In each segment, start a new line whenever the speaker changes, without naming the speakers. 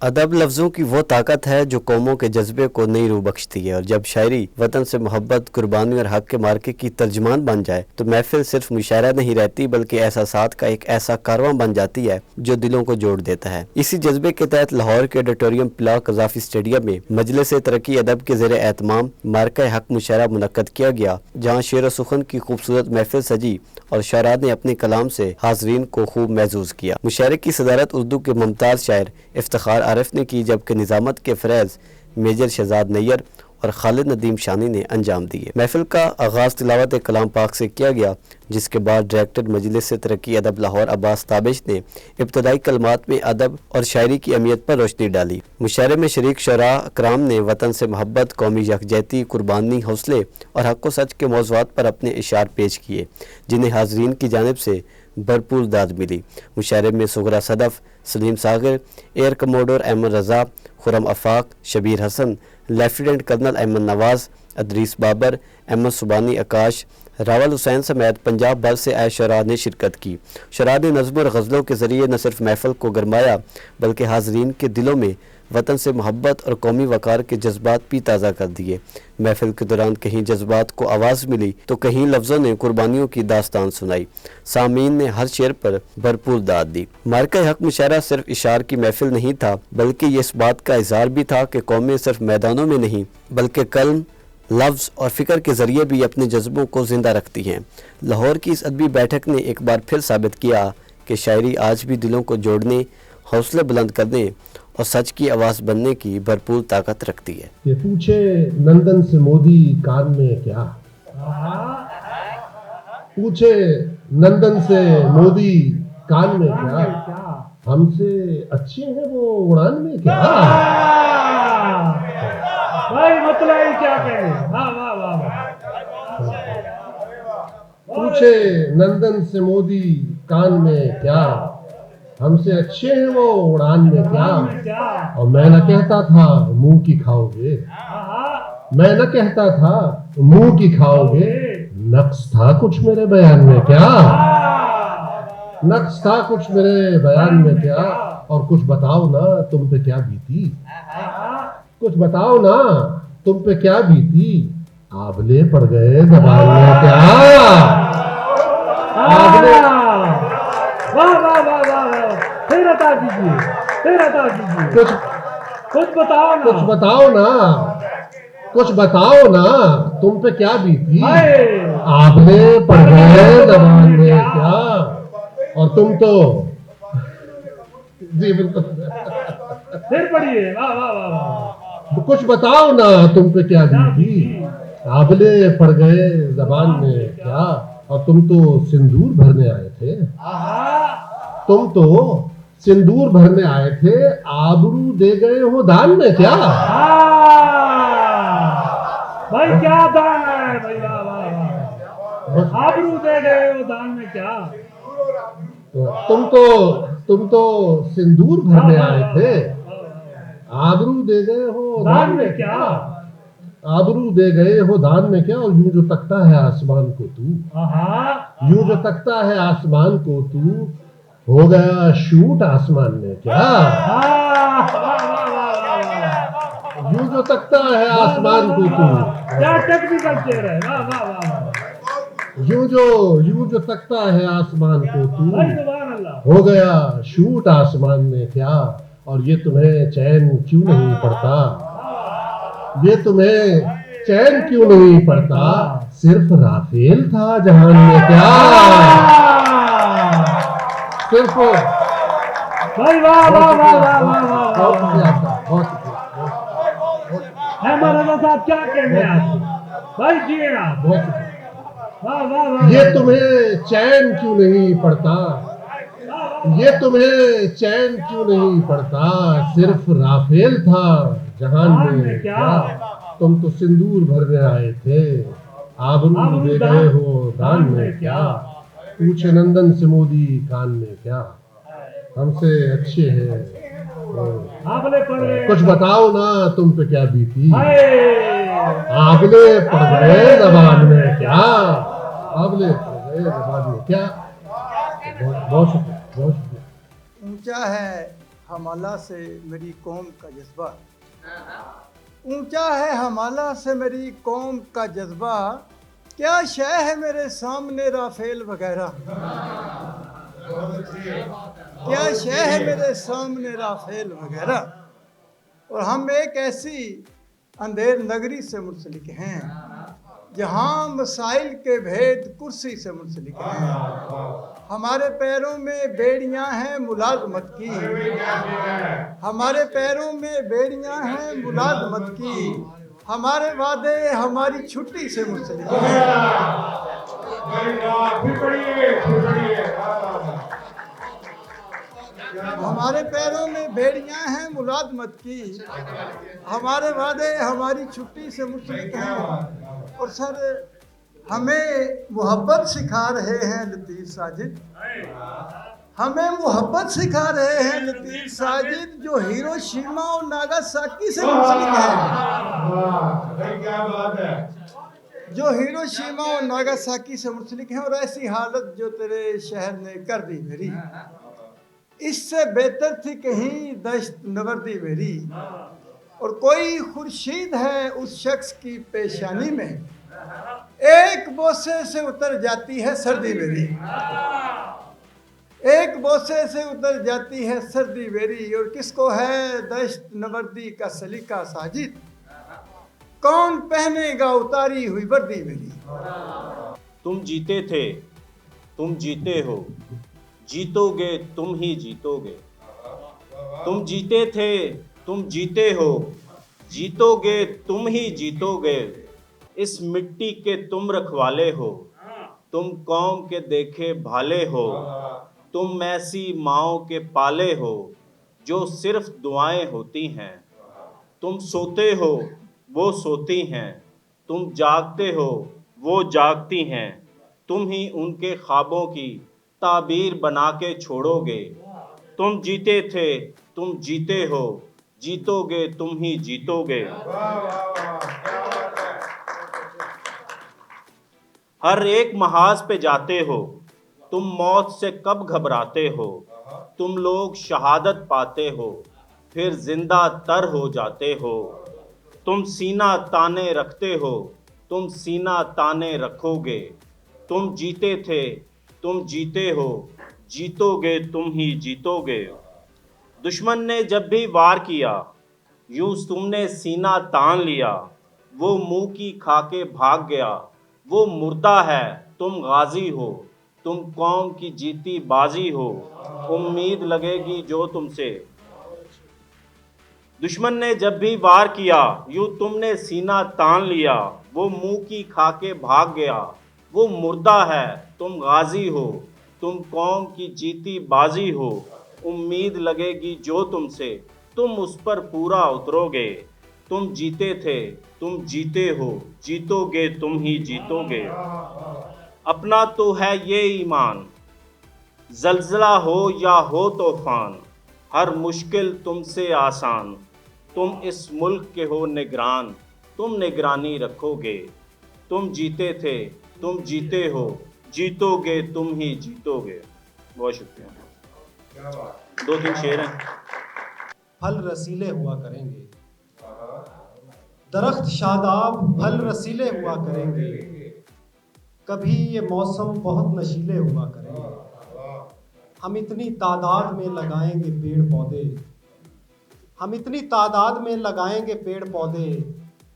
अदब लफ्ज़ों की वो ताकत है जो कौमों के जज्बे को नई रूह बख्शती है और जब शायरी वतन से मोहब्बत, कुर्बानी और हक के मार्के की तर्जमान बन जाए तो महफिल सिर्फ मुशायरा नहीं रहती बल्कि एहसासात का एक ऐसा कारवां बन जाती है जो दिलों को जोड़ देता है। इसी जज्बे के तहत लाहौर के ऑडिटोरियम प्ला कज़ाफ़ी स्टेडियम में मजलिस तरक्की अदब के ज़ेर एहतमाम मार्का हक मुशायरा मुनक्कद किया गया, जहाँ शेर व सुखन की खूबसूरत महफिल सजी और शायरा ने अपने कलाम से हाज़रीन को खूब महजूज किया। मुशायरे की सदारत उर्दू के मुमताज़ शायर इफ्तिखार आरिफ ने की, जबकि निज़ामत के फ़रैज़ मेजर शहजाद नैयर और खालिद नदीम शानी ने अंजाम दिए। महफिल का आगाज़ तिलावत कलाम पाक से किया गया, जिसके बाद डायरेक्टर मजलिस तरक्की अदब लाहौर अब्बास ताबिश ने इब्तदाई कलमात में अदब और शायरी की अहमियत पर रोशनी डाली। मुशायरे में शरीक शुरा कराम ने वतन से मोहब्बत, कौमी यकजहती, कुर्बानी, हौसले और हक़ व सच के मौज़ूआत पर अपने इशार पेश किए, जिन्हें हाज़रीन की जानिब से भरपूर दाद मिली। मुशायरे में सुगरा सदफ़, सलीम सागर, एयर कमोडोर अहमद रज़ा, खुरम अफाक, शबीर हसन, लेफ्टिनेंट कर्नल अहमद नवाज़, अदरीस बाबर, अहमद सुबानी आकाश, रावल हुसैन समेत पंजाब भर से आए शुरा ने शिरकत की। शुरा ने नज़्म और गज़लों के ज़रिए न सिर्फ महफ़िल को गरमाया बल्कि हाज़रीन के दिलों में वतन से मोहब्बत और कौमी वक़ार के जज्बात भी ताज़ा कर दिए। महफिल के दौरान कहीं जज्बात को आवाज़ मिली तो कहीं लफ्ज़ों ने कुर्बानियों की दास्तान सुनाई। सामीन ने हर शेर पर भरपूर दाद दी। मार्का हक मुशायरा सिर्फ इशार की महफिल नहीं था बल्कि ये इस बात का इज़हार भी था कि कौमें सिर्फ मैदानों में नहीं बल्कि कलम, लफ्ज़ और फ़िक्र के ज़रिए भी अपने जज्बों को ज़िंदा रखती हैं। लाहौर की इस अदबी बैठक ने एक बार फिर साबित किया कि शायरी आज भी दिलों को जोड़ने, हौसले बुलंद करने और सच की आवाज़ बनने की भरपूर ताकत रखती है।
ये पूछे नंदन से मोदी कान में क्या, पूछे नंदन से मोदी कान में क्या, हमसे अच्छे हैं वो उड़ान में क्या।
भाई मतलब क्या कहें। वाह वाह वाह।
पूछे नंदन से मोदी कान में क्या, हमसे अच्छे हैं वो उड़ान में क्या। और मैं न कहता था मुंह की खाओगे, मैं न कहता था मुंह की खाओगे, नक्स था कुछ मेरे बयान में क्या, नक्स था कुछ मेरे बयान में क्या। और कुछ बताओ ना तुम पे क्या बीती, कुछ बताओ ना तुम पे क्या बीती, आबले पड़ गए जबान में क्या, आबले।
वाह वाह वाह वाह। फिर बता दीजिए, फिर बता दीजिए। कुछ बताओ ना,
कुछ बताओ ना, कुछ बताओ ना तुम पे क्या बीती, आबले पड़ गए जबान में क्या। और तुम तो जी बिल्कुल।
फिर पढ़िए। वाह वाह वाह वाह।
कुछ बताओ ना तुम पे क्या बीती, आबले पड़ गए जबान में क्या। और तुम तो सिंदूर भरने आए थे, तुम तो सिंदूर भरने आए थे, आबरू दे गए हो दान में क्या।
भाई क्या दान है भाई। वाह वाह वाह। आबरू दे गए हो दान में क्या।
तुम तो सिंदूर भरने आए थे, आबरू दे गए हो
दान में क्या,
आबरू दे गए हो दान में क्या। और यूं जो तकता है आसमान को तू, यूं जो तकता है आसमान को तू, हो गया शूट आसमान में क्या। यूं जो तकता है आसमान को तू,
क्या टेक्निकल शेर है। वाह वाह वाह।
यूं जो तकता है आसमान को तू, हो गया शूट आसमान में क्या। और ये तुम्हें चैन क्यों नहीं पड़ता, ये तुम्हें चैन क्यों नहीं पड़ता, सिर्फ राफेल था जहान में क्या। सिर्फ
भाई वाह वाह वाह वाह वाह।
बहुत शुक्रिया।
अहमद रज़ा साहब क्या कहने आपको भाई जी आप। वाह वाह वाह।
ये तुम्हें चैन क्यों नहीं पड़ता, ये तुम्हें चैन क्यों नहीं पड़ता, सिर्फ राफेल था जहान में क्या। तुम तो सिंदूर भरने आए थे, आबरू दे गए हो दान में क्या। पूछे नंदन से मोदी कान में क्या, हमसे अच्छे हैं। कुछ बताओ ना तुम पे क्या बीती, आबले पड़ गए जबान में क्या, आबले पड़ गए जबान में क्या। बहुत शुक्रिया, बहुत शुक्रिया।
ऊंचा है हमाला से मेरी कौम का जज्बा, ऊंचा है हमाला से मेरी कौम का जज्बा, क्या शय है मेरे सामने राफेल वगैरह, क्या शय है मेरे सामने राफेल वगैरह। और हम एक ऐसी अंधेर नगरी से मुंसलिक हैं जहाँ मसाइल के भेद कुर्सी से मुंसलिक हैं। हमारे पैरों में बेड़ियां हैं मुलाजमत की, हमारे पैरों में बेड़ियां हैं मुलाजमत की, हमारे वादे हमारी छुट्टी से मुंसलिक हैं। हमारे पैरों में बेड़ियां हैं मुलाजमत की, हमारे वादे हमारी छुट्टी से मुंसलिक हैं। और सर हमें मोहब्बत सिखा रहे हैं लतीफ़ साजिद, हमें मोहब्बत सिखा रहे हैं लतीफ़ साजिद, जो हिरोशिमा और नागासाकी से मुंसलिक हैं,
क्या बात है,
जो हिरोशिमा और नागासाकी से मुंसलिक हैं। और ऐसी हालत जो तेरे शहर ने कर दी मेरी, इससे बेहतर थी कहीं दश्त नवर्दी मेरी। और कोई खुर्शीद है उस शख्स की पेशानी में, एक बोसे से उतर जाती है सर्दी मेरी, एक बोसे से उतर जाती है सर्दी मेरी। और किसको है दश्त नवर्दी का सलीका साजिद, कौन पहनेगा उतारी हुई वर्दी मेरी।
तुम जीते थे, तुम जीते हो, जीतोगे तुम ही जीतोगे। तुम जीते थे, तुम जीते हो, जीतोगे तुम ही जीतोगे। इस मिट्टी के तुम रखवाले हो, तुम कौम के देखे भाले हो। तुम ऐसी माओं के पाले हो जो सिर्फ दुआएं होती हैं। तुम सोते हो, वो सोती हैं, तुम जागते हो, वो जागती हैं। तुम ही उनके ख्वाबों की ताबीर बना के छोड़ोगे। तुम जीते थे, तुम जीते हो, जीतोगे तुम ही जीतोगे। हर एक महाज पे जाते हो, तुम मौत से कब घबराते हो। तुम लोग शहादत पाते हो, फिर जिंदा तर हो जाते हो। तुम सीना ताने रखते हो, तुम सीना ताने रखोगे। तुम जीते थे, तुम जीते हो, जीतोगे तुम ही जीतोगे। दुश्मन ने जब भी वार किया, यूं तुमने सीना तान लिया। वो मुंह की खाके भाग गया, वो मुर्दा है, तुम गाजी हो। तुम कौम की जीती बाजी हो, उम्मीद लगेगी जो तुमसे। दुश्मन ने जब भी वार किया, यूं तुमने सीना तान लिया। वो मुंह की खाके भाग गया, वो मुर्दा है, तुम गाजी हो। तुम कौम की जीती बाजी हो, उम्मीद लगेगी जो तुमसे। तुम उस पर पूरा उतरोगे। तुम जीते थे, तुम जीते हो, जीतोगे तुम ही जीतोगे। अपना तो है ये ईमान, जल्जला हो या हो तूफान, हर मुश्किल तुमसे आसान। तुम इस मुल्क के हो निगरान, तुम निगरानी रखोगे। तुम जीते थे, तुम जीते हो, जीतोगे तुम ही जीतोगे। बहुत शुक्रिया। 2-3 शेर हैं।
फल रसीले हुआ करेंगे, दरख्त शादाब फल रसीले हुआ करेंगे। कभी ये मौसम बहुत नशीले हुआ करेंगे। हम इतनी तादाद में लगाएंगे पेड़ पौधे, हम इतनी तादाद में लगाएंगे पेड़ पौधे,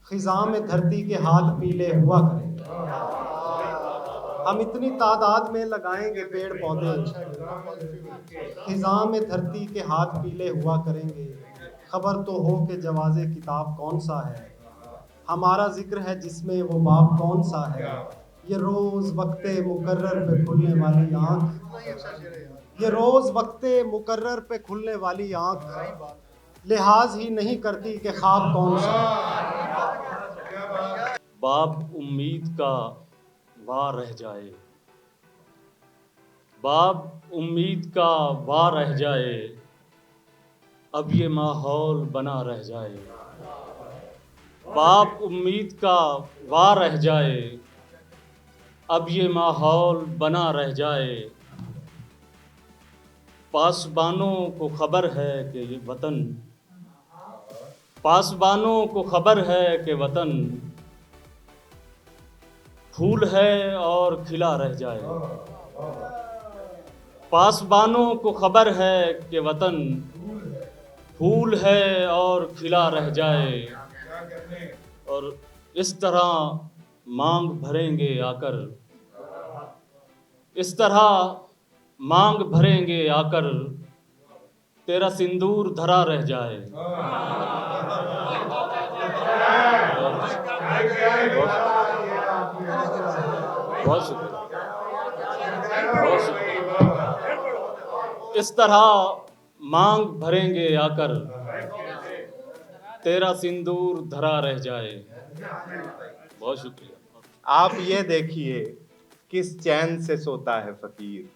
खिज़ां में धरती के हाथ पीले हुआ करेंगे। हम इतनी तादाद में लगाएंगे पेड़ पौधे, खिज़ां में धरती के हाथ पीले हुआ करेंगे। खबर तो हो कि जवाज़े किताब कौन सा है, हमारा जिक्र है जिसमें वो बाप कौन सा है। ये रोज़ वक्ते मुकर्रर पे खुलने वाली आँख, ये रोज़ वक्ते मुकर्रर पे खुलने वाली आँख, लिहाज ही नहीं करती कि ख्वाब कौन सा।
बाप उम्मीद का वार रह जाए, बाप उम्मीद का वार रह जाए, अब ये माहौल बना रह जाए। बाप उम्मीद का वार रह जाए, अब ये माहौल बना रह जाए। पासबानों को खबर है कि ये वतन, पासबानों को खबर है कि वतन फूल है और खिला रह जाए। पासबानों को खबर है कि वतन फूल है और खिला रह जाए। और इस तरह मांग भरेंगे आकर, इस तरह मांग भरेंगे आकर, तेरा सिंदूर धरा रह जाए। बहुत शुक्रिया, बहुत शुक्रिया। इस तरह मांग भरेंगे आकर, तेरा सिंदूर धरा रह जाए। बहुत शुक्रिया।
आप ये देखिए किस चैन से सोता है फकीर,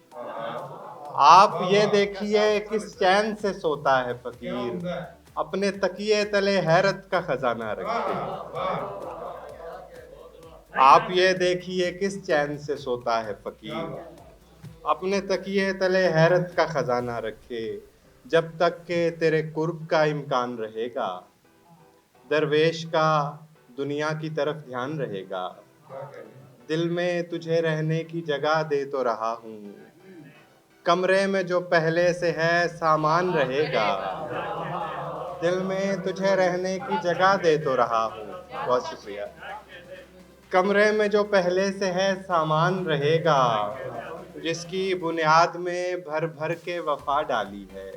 आप ये देखिए किस चैन से सोता है फकीर, अपने तकिए तले हैरत का खजाना रखे। आप ये देखिए किस चैन से सोता है फकीर, अपने तकिए तले हैरत का खजाना रखे। जब तक के तेरे कुर्ब का इम्कान रहेगा, दरवेश का दुनिया की तरफ ध्यान रहेगा। दिल में तुझे रहने की जगह दे तो रहा हूँ, कमरे में जो पहले से है सामान रहेगा। दिल में तुझे रहने की जगह दे तो रहा हूँ, बहुत शुक्रिया। कमरे में जो पहले से है सामान रहेगा, जिसकी बुनियाद में भर भर के वफा डाली है,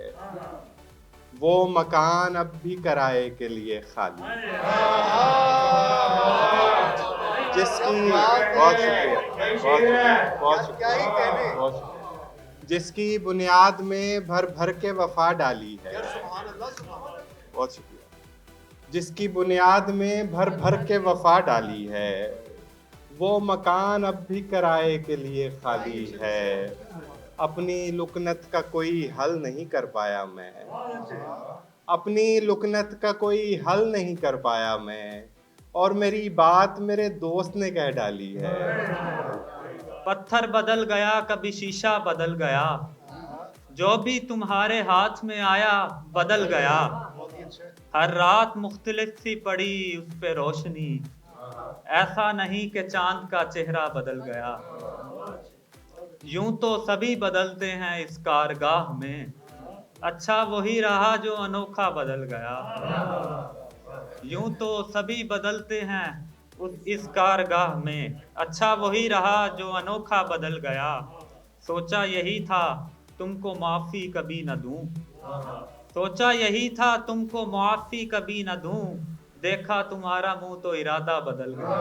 वो मकान अब भी किराए के लिए खाली। जिसकी बहुत शुक्रिया, बहुत शुक्रिया, बहुत शुक्रिया, बहुत शुक्रिया। जिसकी बुनियाद में भर भर के वफा डाली है, बहुत शुक्रिया। जिसकी बुनियाद में भर भर के वफा डाली है, वो मकान अब भी किराए के लिए खाली है। अपनी लुकनत का कोई हल नहीं कर पाया मैं, अपनी लुकनत का कोई हल नहीं कर पाया मैं, और मेरी बात मेरे दोस्त ने कह डाली है।
पत्थर बदल गया, कभी शीशा बदल गया, जो भी तुम्हारे हाथ में आया बदल गया। हर रात मुख्तलिफ सी पड़ी उस पे रोशनी, ऐसा नहीं कि चांद का चेहरा बदल गया। यूं तो सभी बदलते हैं इस कारगाह में, अच्छा वही रहा जो अनोखा बदल गया। यूं तो सभी बदलते हैं इस कारगाह में, अच्छा वही रहा जो अनोखा बदल गया। सोचा यही था तुमको माफ़ी कभी न दूं, सोचा यही था तुमको माफ़ी कभी न दूं, देखा तुम्हारा मुंह तो इरादा बदल गया।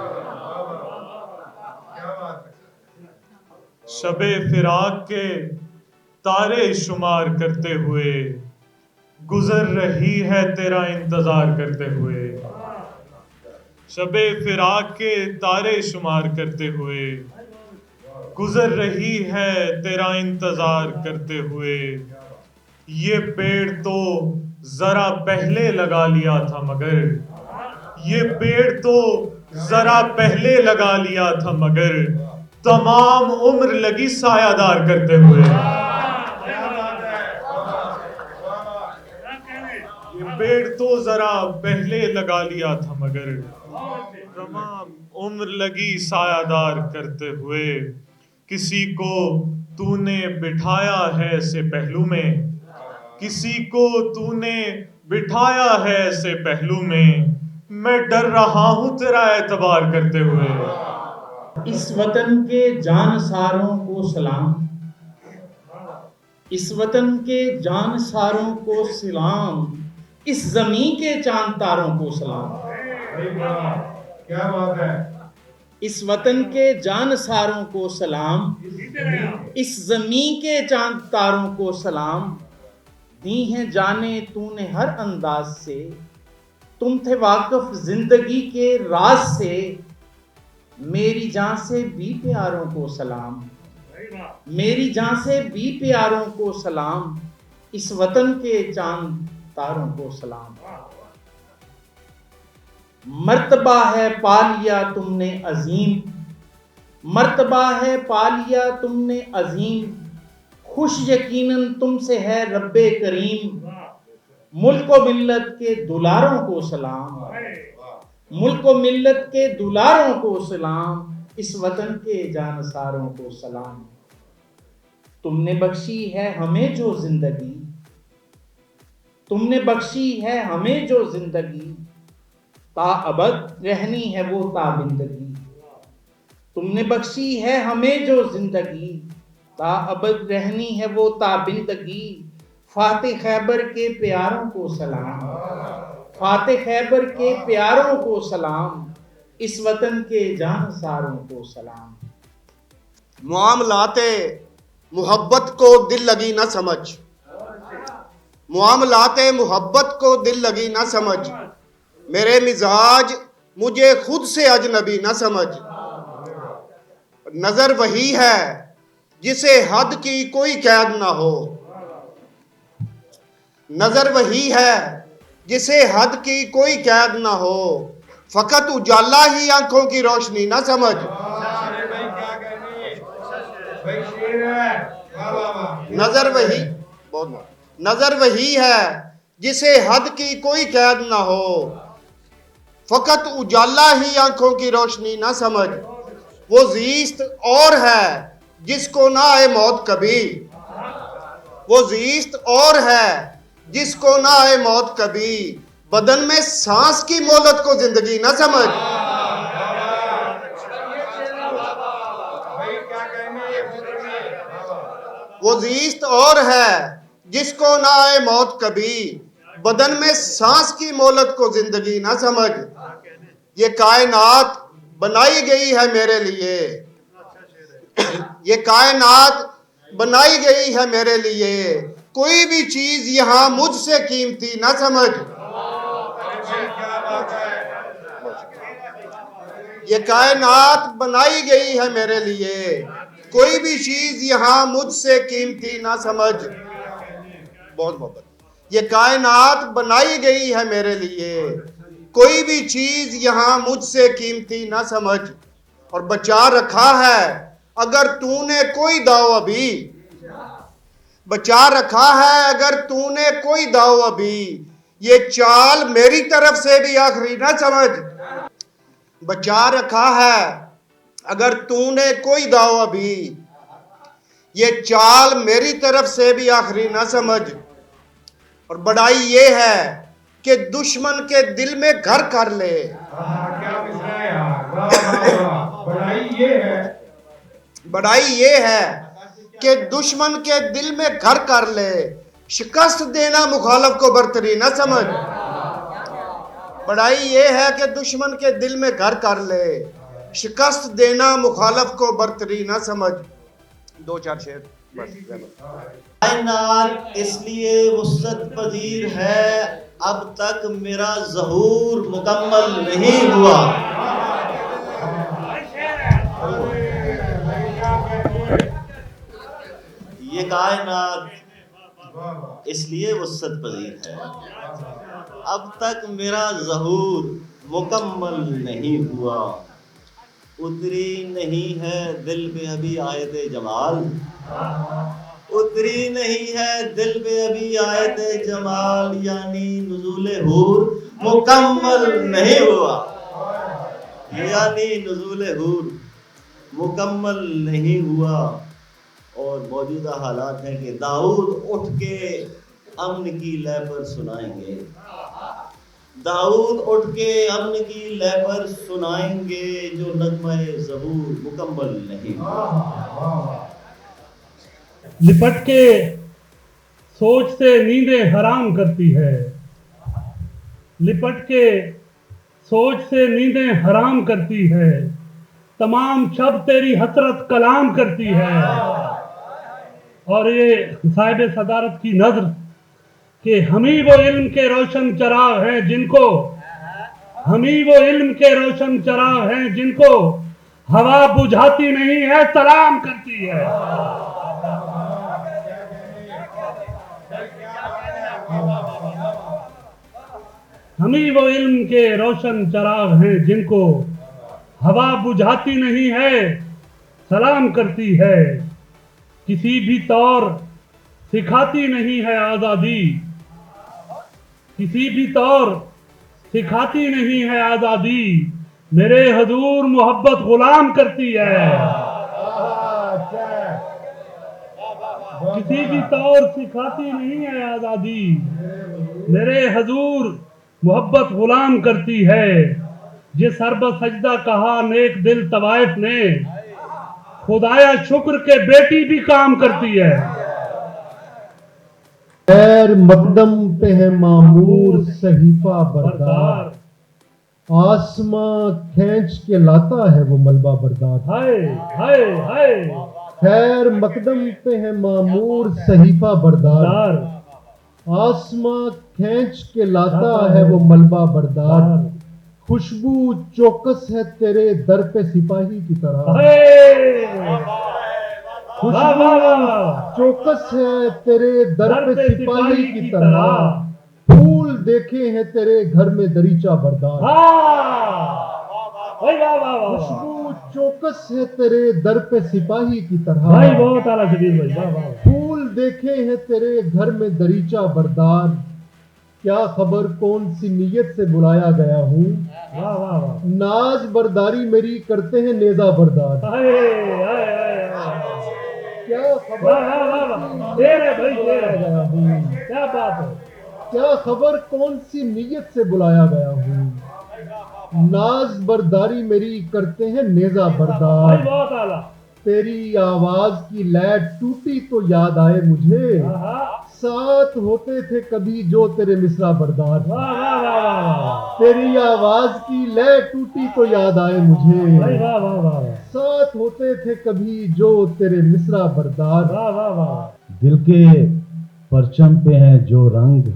शबे फिराक के तारे शुमार करते हुए, गुजर रही है तेरा इंतजार करते हुए। शबे फिराक के तारे शुमार करते हुए, गुजर रही है तेरा इंतजार करते हुए। ये पेड़ तो जरा पहले लगा लिया था मगर, ये पेड़ तो जरा पहले लगा लिया था मगर, तमाम उम्र लगी सायादार करते हुए। ये पेड़ तो जरा पहले लगा लिया था मगर, तमाम उम्र लगी सायादार करते हुए। किसी को तूने बिठाया है ऐसे पहलू में, किसी को तूने बिठाया है ऐसे पहलू में, मैं डर रहा हूं तेरा एतबार करते हुए।
इस वतन के जानसारों को सलाम, इस वतन के जानसारों को सलाम, इस जमीन के चांद तारों को सलाम।
क्या बात है।
इस वतन के जानसारों को सलाम, इस जमीन के चांद तारों को सलाम। दी हैं जाने तूने हर अंदाज से, तुम थे वाकिफ जिंदगी के राज से। मेरी जान से भी प्यारों को सलाम, मेरी जान से भी प्यारों को सलाम, इस वतन के चांद तारों को सलाम। मर्तबा है पा लिया तुमने अजीम, मर्तबा है पा लिया तुमने अजीम, खुश यकीनन तुमसे है रब्बे करीम, मुल्क व मिल्लत के दुलारों को सलाम, मुल्क व मिल्लत के दुलारों को सलाम, इस वतन के जानसारों को सलाम। तुमने बख्शी है हमें जो जिंदगी, तुमने बख्शी है हमें जो जिंदगी, ताअबद रहनी है वो ताबिंदगी। तुमने बख्शी है हमें जो जिंदगी, ताअबद रहनी है वो ताबिंदगी। फातिह खैबर के प्यारों को सलाम, फातिह खैबर के प्यारों को सलाम, इस वतन के जानसारों को सलाम।
मामलाते मोहब्बत को दिल लगी ना समझ, मामलाते मोहब्बत को दिल लगी ना समझ, मेरे मिजाज मुझे खुद से अजनबी ना समझ। नजर वही है जिसे हद की कोई कैद ना हो, नजर वही है जिसे हद की कोई कैद ना हो, फकत उजाला ही आंखों की रोशनी ना समझ। नजर वही नजर वही है जिसे हद की कोई कैद ना हो, फकत उजाला ही आंखों की रोशनी ना समझ। वो जीस्त और है जिसको ना आए मौत कभी, वो जीस्त और है जिसको ना आए मौत कभी, बदन में सांस की मोहलत को जिंदगी ना समझ। वो जीस्त और है जिसको ना आए मौत कभी, बदन में सांस की मोहलत को जिंदगी ना समझ। ये कायनात बनाई गई है मेरे लिए, ये कायनात बनाई गई है मेरे लिए, कोई भी चीज यहां मुझसे कीमती ना समझ। ये कायनात बनाई गई है मेरे लिए, कोई भी चीज यहां मुझसे कीमती ना समझ। बहुत मोहब्बत। ये कायनात बनाई गई है मेरे लिए, कोई भी चीज यहां मुझसे कीमती ना समझ। और बचा रखा है अगर तूने कोई दाव अभी, बचा रखा है अगर तूने कोई दाव अभी, ये चाल मेरी तरफ से भी आखिरी ना समझ। बचा रखा है अगर तूने कोई दाव अभी, ये चाल मेरी तरफ से भी आखिरी ना समझ। और बड़ाई ये है कि दुश्मन के दिल में घर कर ले, बड़ाई ये है कि दुश्मन के दिल में घर कर ले, शिकस्त देना मुखालफ को बरतरी ना समझ। बड़ाई ये है कि दुश्मन के दिल में घर कर ले, शिकस्त देना मुखालफ को बरतरी ना समझ। दो चार शेर बस।
कायनात इसलिए वुसअत पजीर है, अब तक मेरा ज़हूर मुकम्मल नहीं हुआ। ये कायनात इसलिए वुसअत पजीर है, अब तक मेरा ज़हूर मुकम्मल नहीं हुआ। उतरी नहीं है दिल पे अभी आयते जमाल, उतरी नहीं है दिल पे अभी आयते जमाल, यानी नुज़ूले हूर मुकम्मल नहीं हुआ, यानी नुज़ूले हूर मुकम्मल नहीं हुआ। और मौजूदा हालात हैं कि दाऊद उठ के अमन की लय पर सुनाएंगे, दाऊद उठ के अमन की लय पर सुनाएंगे, जो नगमे ज़हूर मुकम्मल नहीं हुआ।
लिपट के सोच से नींदें हराम करती है, लिपट के सोच से नींदें हराम करती है, तमाम शब तेरी हसरत कलाम करती है। और ये साहिब सदारत की नज़र कि हम ही वो इल्म के रोशन चराग हैं जिनको, हम ही वो इल्म के रोशन चराग हैं जिनको हवा बुझाती नहीं है सलाम करती है। हम ही वो इल्म के रोशन चराग हैं जिनको हवा बुझाती नहीं है सलाम करती है। किसी भी तौर सिखाती नहीं है आजादी, किसी भी तौर सिखाती नहीं है आजादी, मेरे हजूर मोहब्बत गुलाम करती है। किसी भी तौर सिखाती नहीं है आजादी, मेरे हजूर मोहब्बत गुलाम करती है। जिस हरब सजदा कहा नेक दिल तवाइफ ने, खुदाया शुक्र के बेटी भी काम करती है।
खैर मकदम पे है मामूर सहीफा बरदार, आसमां खींच के लाता है वो मलबा बरदार।
हाय हाय हाय,
खैर मकदम पे है मामूर सहीफा बरदार, आसमां खींच के लाता है वो मलबा बरदार। खुशबू चौकस है तेरे दर पे सिपाही की तरह, खुशबू चौकस है तेरे दर पे सिपाही की तरह। फूल देखे हैं तेरे घर में दरीचा बरदार, खुशबू चौकस है तेरे दर पे सिपाही की तरह।
भाई बहुत आला शबीर भाई, वाह वाह।
फूल देखे हैं तेरे घर में दरीचा बरदार, क्या खबर कौन सी नीयत से बुलाया गया हूँ।
वाह वाह वाह,
नाज बरदारी मेरी करते हैं नेजा बरदार।
हाय हाय हाय,
क्या खबर
शेर है भाई, शेर है,
गया हूँ,
क्या बात है।
क्या खबर कौन सी नीयत से बुलाया गया हूँ। नाज बरदारी मेरी करते हैं नेजा
भाई
बरदार।
बहुत आला।
तेरी आवाज की लय टूटी तो याद आए मुझे, साथ होते थे कभी जो तेरे मिसरा बरदार।
वाह वाह वाह वाह,
तेरी आवाज की लय टूटी तो याद आए मुझे,
भाई वाह वाह वाह,
साथ होते थे कभी जो तेरे मिसरा बरदार।
वाह वाह वाह।
दिल के परचम पे हैं जो रंग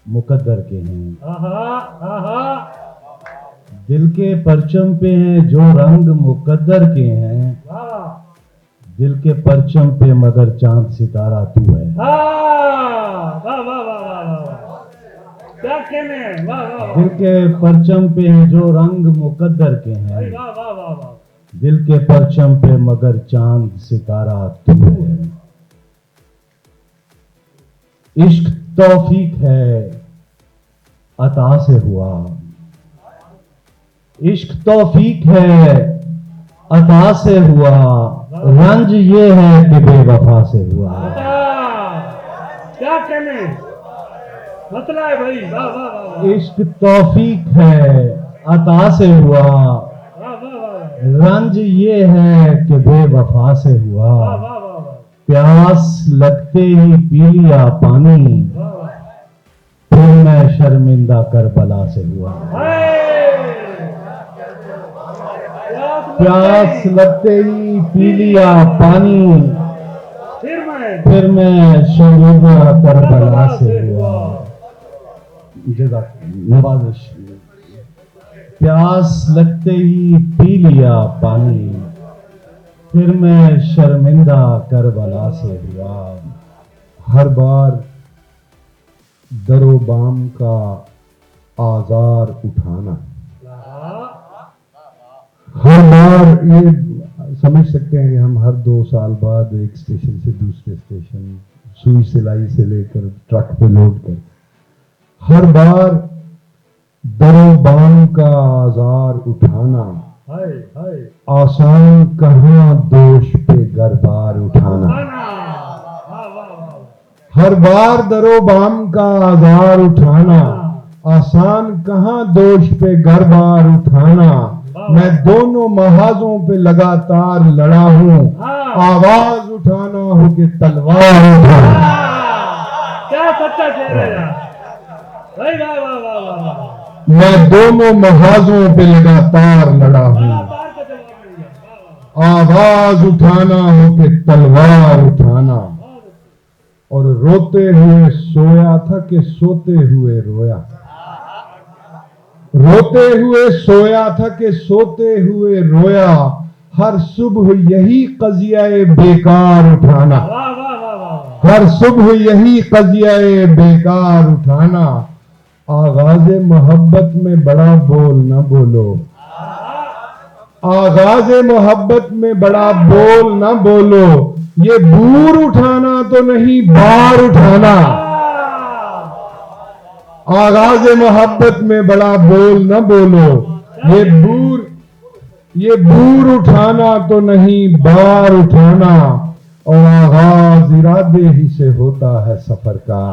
मुकद्दर के हैं,
आहा आहा,
दिल के परचम पे हैं जो रंग मुकद्दर के हैं,
वाह,
दिल के परचम पे मगर चांद सितारा तू है।
वाह वाह वाह वाह, क्या कहने हैं, वाह वाह वाह,
दिल के परचम पे हैं जो रंग मुकद्दर के हैं,
वाह वाह वाह वाह,
दिल के परचम पे मगर चांद सितारा तू है। इश्क तौफीक है अता से हुआ, इश्क तौफीक है अता से हुआ, रंज ये है कि बेवफा से हुआ।
क्या कहने मतलब है भाई, वाह वाह वाह,
इश्क तौफीक है अता से हुआ,
वाह वाह वाह,
रंज ये है कि बेवफा से हुआ।
वाह वाह वाह,
प्यास लगते ही पी लिया पानी,
वाह वाह,
फिर मैं शर्मिंदा करबला से हुआ। प्यास लगते ही पी लिया पानी, फिर मैं शर्मिंदा करबला से हुआ। नवाजिश। प्यास लगते ही पी लिया पानी, फिर मैं शर्मिंदा करबला से हुआ। हर बार दरो बाम का आजार उठाना, हर बार ये समझ सकते हैं कि हम हर 2 साल बाद एक स्टेशन से दूसरे स्टेशन सुई सिलाई से लेकर ट्रक पे लोड कर, हर बार दरो बाम का आजार उठाना,
हाय हाय,
आसान कहाँ दोष पे गरबार उठाना। हर बार दरो बाम का आजार उठाना, आसान कहाँ दोष पे गरबार उठाना। मैं दोनों महाजों पे लगातार लड़ा हूँ, आवाज उठाना हो कि तलवार उठाना।
क्या सच्चा शेर है यार, भाई वाह वाह वाह वाह,
मैं दोनों महाजों पे लगातार लड़ा हूँ, आवाज उठाना हो कि तलवार उठाना। और रोते हुए सोया था कि सोते हुए रोया, रोते हुए सोया था कि सोते हुए रोया। हर सुबह यही कजियाए बेकार उठाना, हर सुबह यही कजियाए बेकार उठाना। आगाज़े मोहब्बत में बड़ा बोल न बोलो, आगाज मोहब्बत में बड़ा बोल ना बोलो, ये बूर उठाना तो नहीं बार उठाना। आगाज मोहब्बत में बड़ा बोल ना बोलो, ये बूर उठाना तो नहीं बार उठाना। और आगाज इरादे ही से होता है सफर का,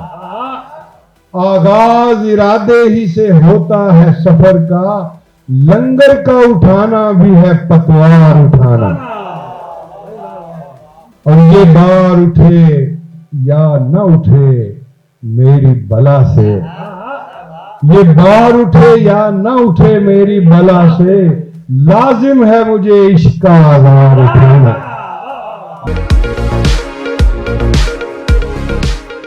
आगाज इरादे ही से होता है सफर का। लंगर का उठाना भी है पतवार उठाना। और ये बार उठे या न उठे मेरी बला से, ये बार उठे या न उठे मेरी बला से, लाजिम है मुझे इश्क का आज़ार उठाना।